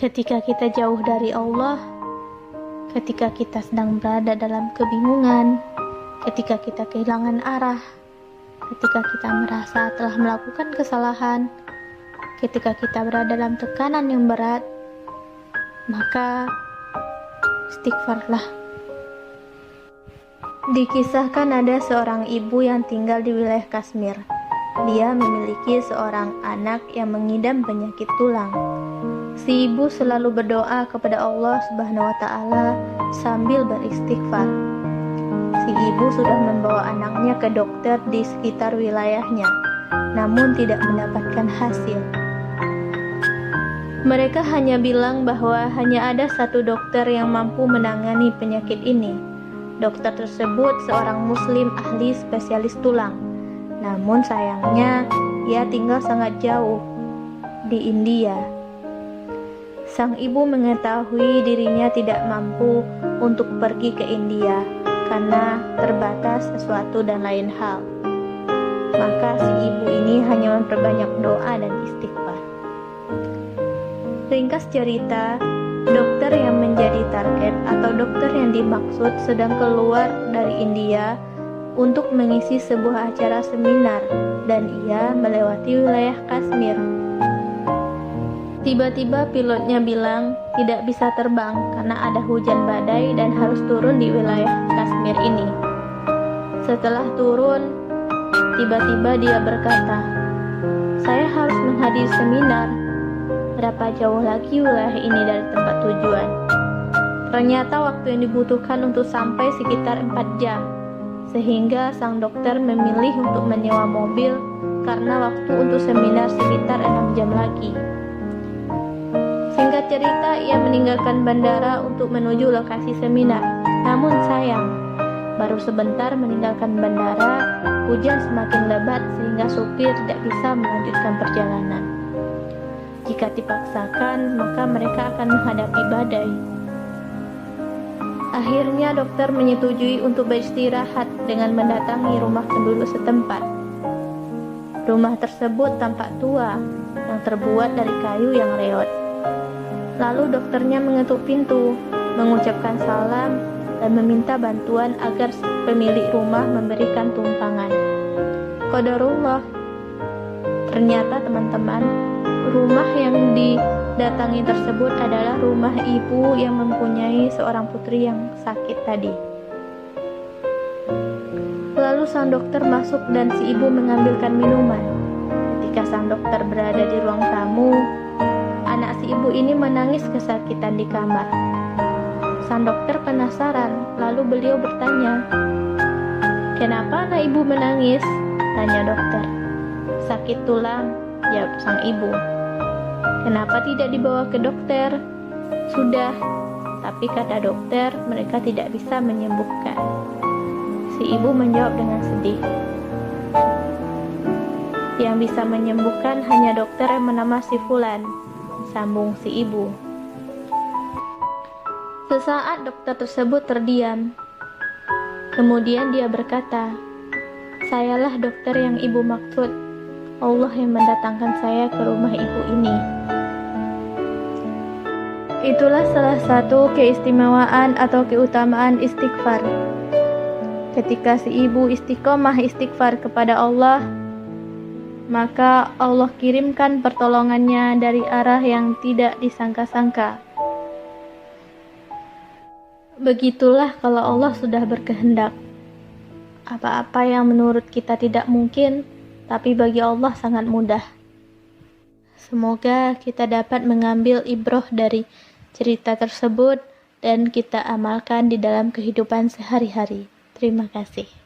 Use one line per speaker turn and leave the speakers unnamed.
Ketika kita jauh dari Allah, ketika kita sedang berada dalam kebingungan, ketika kita kehilangan arah, ketika kita merasa telah melakukan kesalahan, ketika kita berada dalam tekanan yang berat, maka istighfarlah. Dikisahkan ada seorang ibu yang tinggal di wilayah Kashmir. Dia memiliki seorang anak yang mengidam penyakit tulang. Si ibu selalu berdoa kepada Allah Subhanahu wa Ta'ala sambil beristighfar. Si ibu sudah membawa anaknya ke dokter di sekitar wilayahnya, namun tidak mendapatkan hasil. Mereka hanya bilang bahwa hanya ada satu dokter yang mampu menangani penyakit ini. Dokter tersebut seorang muslim ahli spesialis tulang. Namun sayangnya, ia tinggal sangat jauh di India. Sang ibu mengetahui dirinya tidak mampu untuk pergi ke India karena terbatas sesuatu dan lain hal. Maka si ibu ini hanya memperbanyak doa dan istighfar. Ringkas cerita, dokter yang menjadi target atau dokter yang dimaksud sedang keluar dari India untuk mengisi sebuah acara seminar dan ia melewati wilayah Kashmir. Tiba-tiba pilotnya bilang tidak bisa terbang karena ada hujan badai dan harus turun di wilayah Kashmir ini. Setelah turun, tiba-tiba dia berkata, "Saya harus menghadiri seminar. Berapa jauh lagi wilayah ini dari tempat tujuan?" Ternyata waktu yang dibutuhkan untuk sampai sekitar 4 jam. Sehingga sang dokter memilih untuk menyewa mobil karena waktu untuk seminar sekitar 6 jam lagi. Singkat cerita, ia meninggalkan bandara untuk menuju lokasi seminar. Namun sayang, baru sebentar meninggalkan bandara, hujan semakin lebat sehingga supir tidak bisa melanjutkan perjalanan. Jika dipaksakan, maka mereka akan menghadapi badai. Akhirnya dokter menyetujui untuk beristirahat dengan mendatangi rumah penduduk setempat. Rumah tersebut tampak tua yang terbuat dari kayu yang reot. Lalu dokternya mengetuk pintu, mengucapkan salam dan meminta bantuan agar pemilik rumah memberikan tumpangan. Qadarullah. Ternyata teman-teman, rumah yang didatangi tersebut adalah rumah ibu yang mempunyai seorang putri yang sakit tadi. Lalu sang dokter masuk dan si ibu mengambilkan minuman. Ketika sang dokter berada di ruang tamu, anak si ibu ini menangis kesakitan di kamar. Sang dokter penasaran, lalu beliau bertanya, "Kenapa anak ibu menangis?" tanya dokter. "Sakit tulang," jawab sang ibu. "Kenapa tidak dibawa ke dokter?" "Sudah, tapi kata dokter mereka tidak bisa menyembuhkan." Si ibu menjawab dengan sedih. "Yang bisa menyembuhkan hanya dokter yang bernama si Fulan," sambung si ibu. Sesaat dokter tersebut terdiam. Kemudian dia berkata, "Sayalah dokter yang ibu maksud. Allah yang mendatangkan saya ke rumah ibu ini." Itulah salah satu keistimewaan atau keutamaan istighfar. Ketika si ibu istiqomah istighfar kepada Allah, maka Allah kirimkan pertolongannya dari arah yang tidak disangka-sangka. Begitulah kalau Allah sudah berkehendak. Apa-apa yang menurut kita tidak mungkin, tapi bagi Allah sangat mudah. Semoga kita dapat mengambil ibrah dari cerita tersebut dan kita amalkan di dalam kehidupan sehari-hari. Terima kasih.